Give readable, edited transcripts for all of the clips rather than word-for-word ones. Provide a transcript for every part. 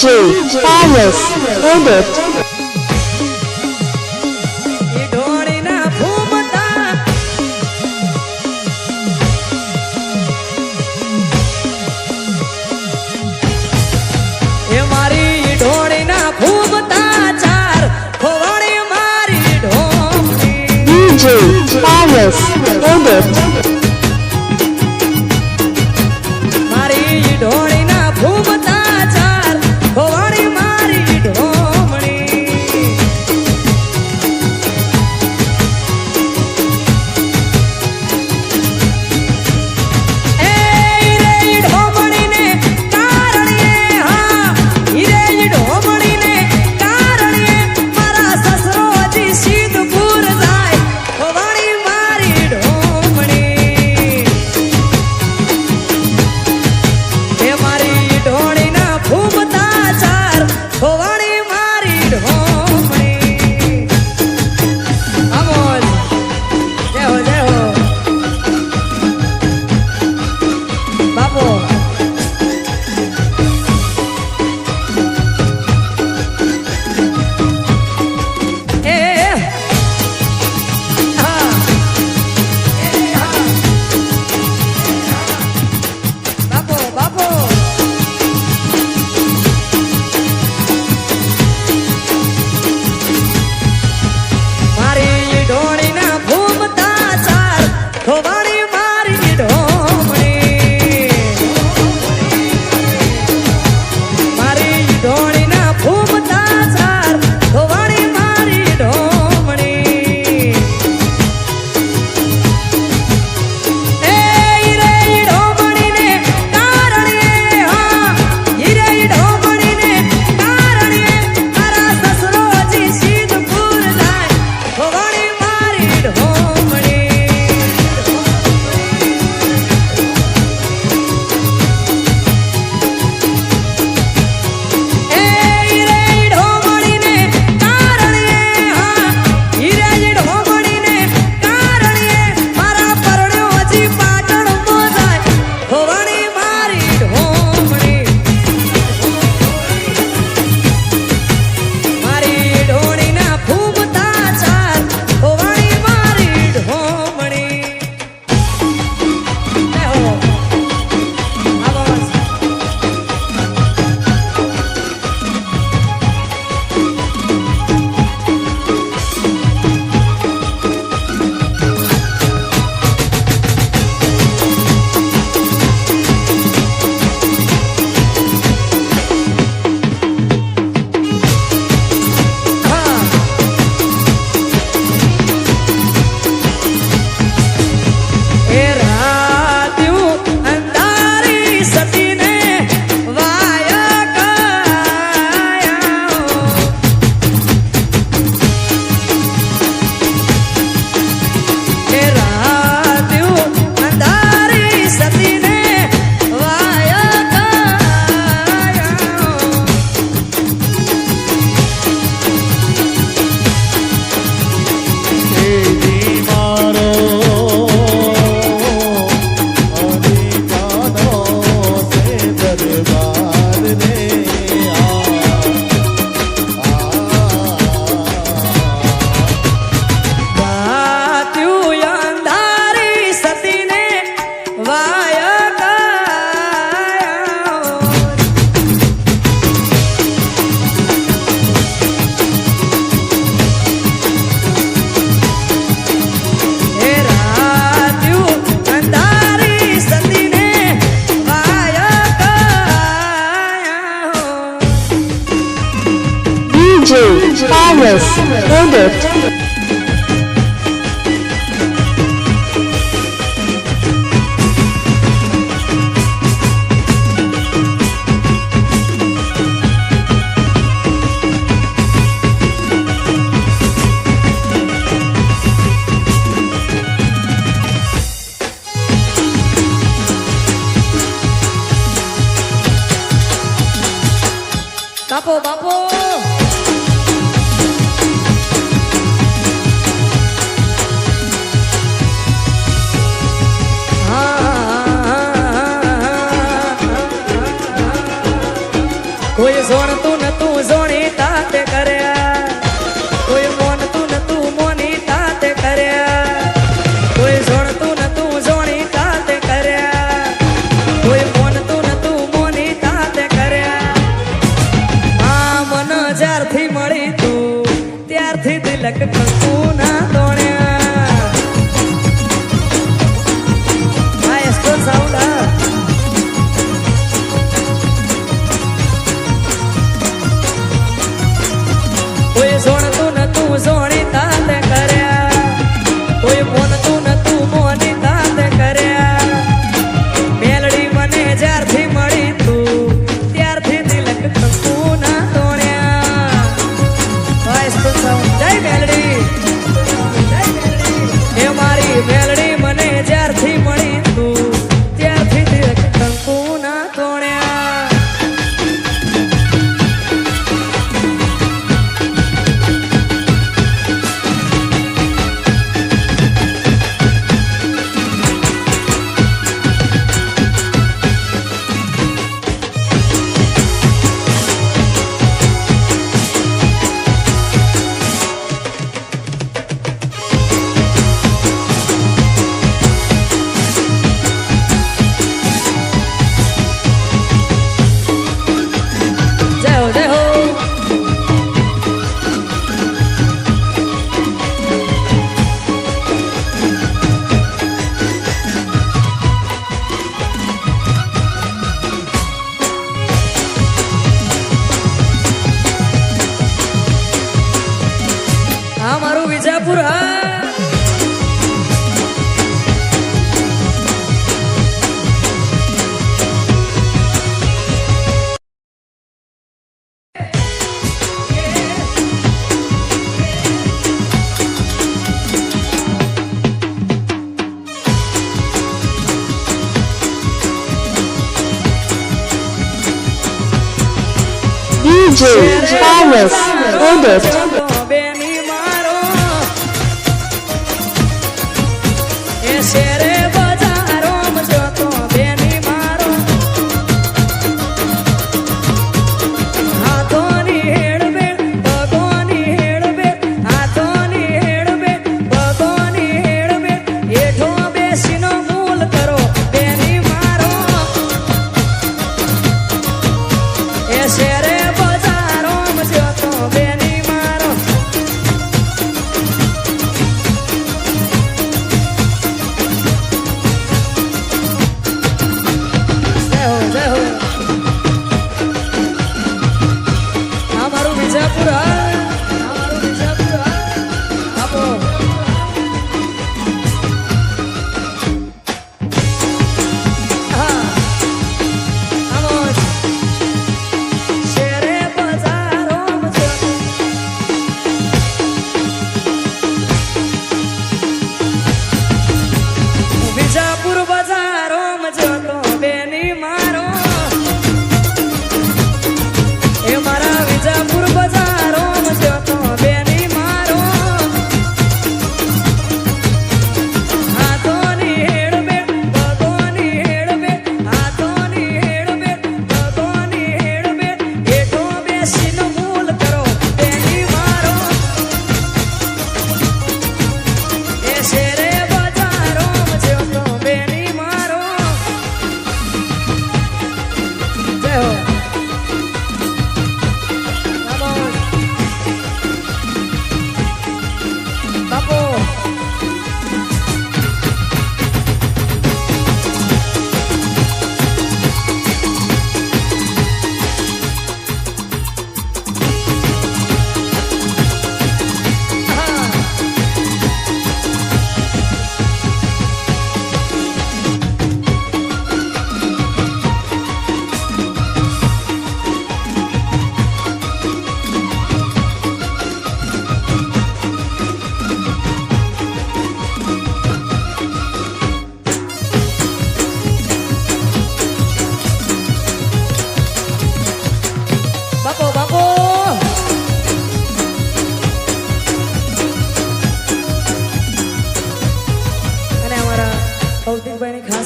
Paris, edit. Paris, edit. Paris, edit. બાપો બાપો કોઈ સોણ તિલક કંકુના તોણ્યા આ એસ્ટ્રો સાઉન્ડ કોઈ સોણતું નતું સોણી તાત કર્યા કોઈ મોનતું નતું મોની તાત કર્યા મેલડી મને જ્યારથી મળી તું ત્યારથી તિલક કંકુના તોણ્યા જય મેલડી એ મારી મેલડી મને જ્યારથી મળી તું ત્યારથી તિલક કંકુના તોણ્યા મારું વિજાપુર DJ Thomas Edit. શેરે બજારો જતો બેની મારો હાથોની હેડબે ભગોની હેડબે હાથોની હેડબે ભગોની હેડબે એઠો બેસીનો મૂલ કરો બેની મારો એ શેરે બજારો જતો બેની મારો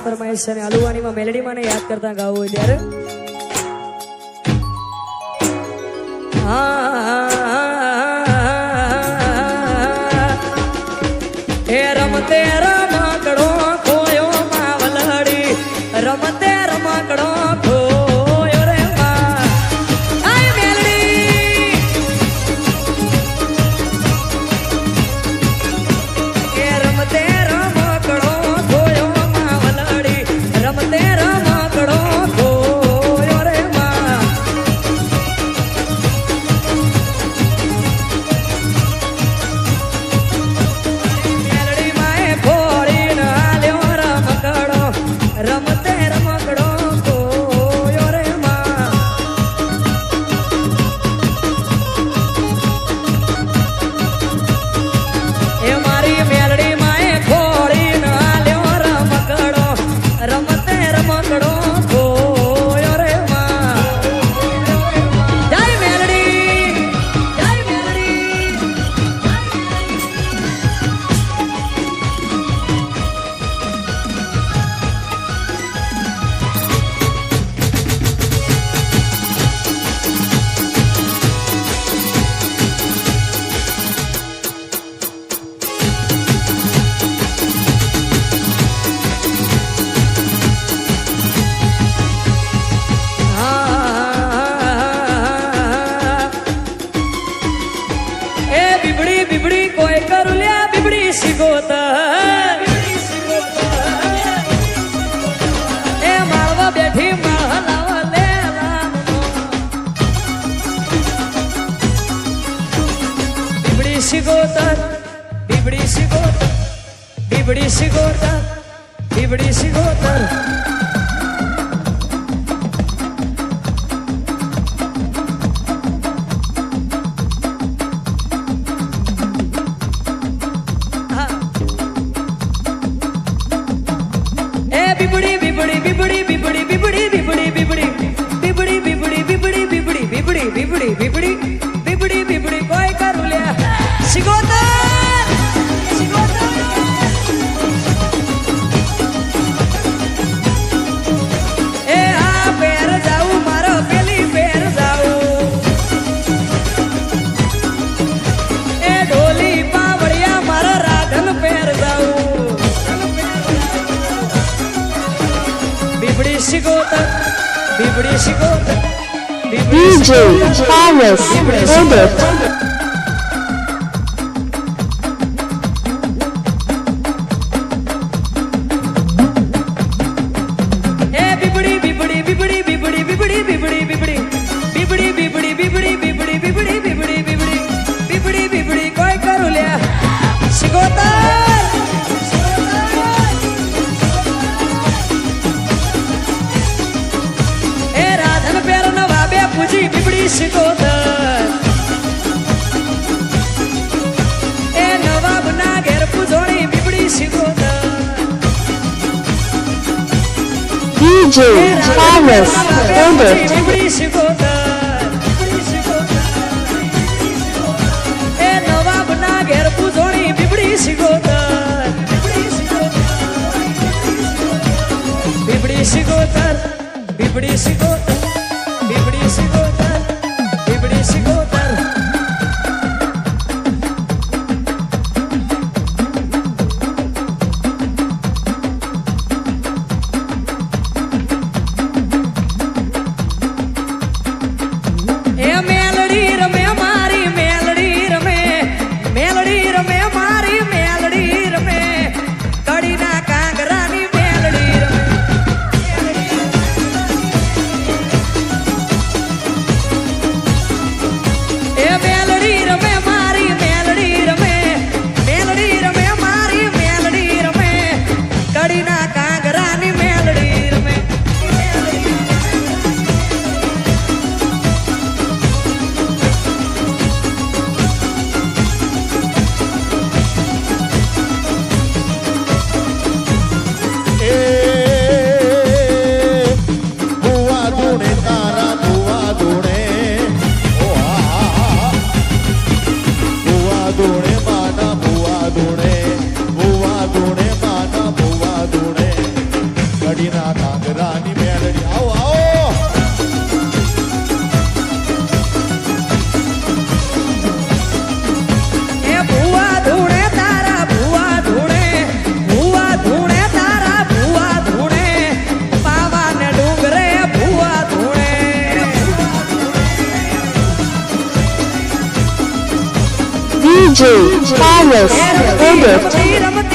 ફરમાઈશ અને આલુવાનીમાં મેલેડીમાં ને યાદ કરતા ગાવું હોય ત્યારે હે રમતે રમકડો ખોયો માવલડી રમતે રમકડો ખોયો રે માં આય મેલડી સિગોતર એ માળવા બેઠી માળવા લે બીબડી સિગોતર બીબડી સિગોતર બીબડી સિગોતર બીબડી સિગોતર બીબડી બીબડી બીબડી બીબડી બીબડી બીબડી બીબડી બીબડી બીબડી બીબડી બીબડી બીબડી બીબડી બીબડી બીબડી બીબડી કોઈ કરું લે સિગોતર સિગોતર એ આ પેર જાઉં મારો પેલી પેર જાઉં એ ઢોલી પાવડિયા મારા રાધન પેર જાઉં બીબડી સિગોતર બીબડી સિગોતર DJ Paris Edit. એ બીબડી બીબડી બીબડી બીબડી બીબડી બીબડી બીબડી બીબડી બીબડી બીબડી બીબડી બીબડી બીબડી બીબડી બીબડી બીબડી કોઈ કરું લે સિગોતર પૂજી બીબડી સિગોતર એ નવાબ ના ઘેર પૂજોણી બીબડી સિગોતર DJ Paris Edit. બીબડી સિગોતર એ નવાબ ના ઘેર પૂજોણી બીબડી સિગોતર બીબડી સિગોતર બીબડી સિગોતર બીબડી સિગોતર બીબડી સિગોતર એ મેલડી રમે મારી મેલડી રમે મેલડી રમે મારી મેલડી રમે કડીના કાંગરાની મેલડી રમે એ મેલડી રમે મારી મેલડી રમે મેલડી રમે મારી મેલડી રમે કડીના કાંગરાની મેલડી રમે ભુવા ધૂણે તારા ભુવા ધૂણે ભુવા ધૂણે માના ભુવા ધૂણે ભુવા ધૂણે માના ભુવા ધૂણે કડીના કાંગરાની મેળડી આવો આવો એ ભુવા ધૂણે તારા ભુવા ધૂણે ભુવા ધૂણે તારા ભુવા ધૂણે પાવાને ડુંગરે ભુવા ધૂણે DJ Paris એ રમતી Edit. રમતી રમતી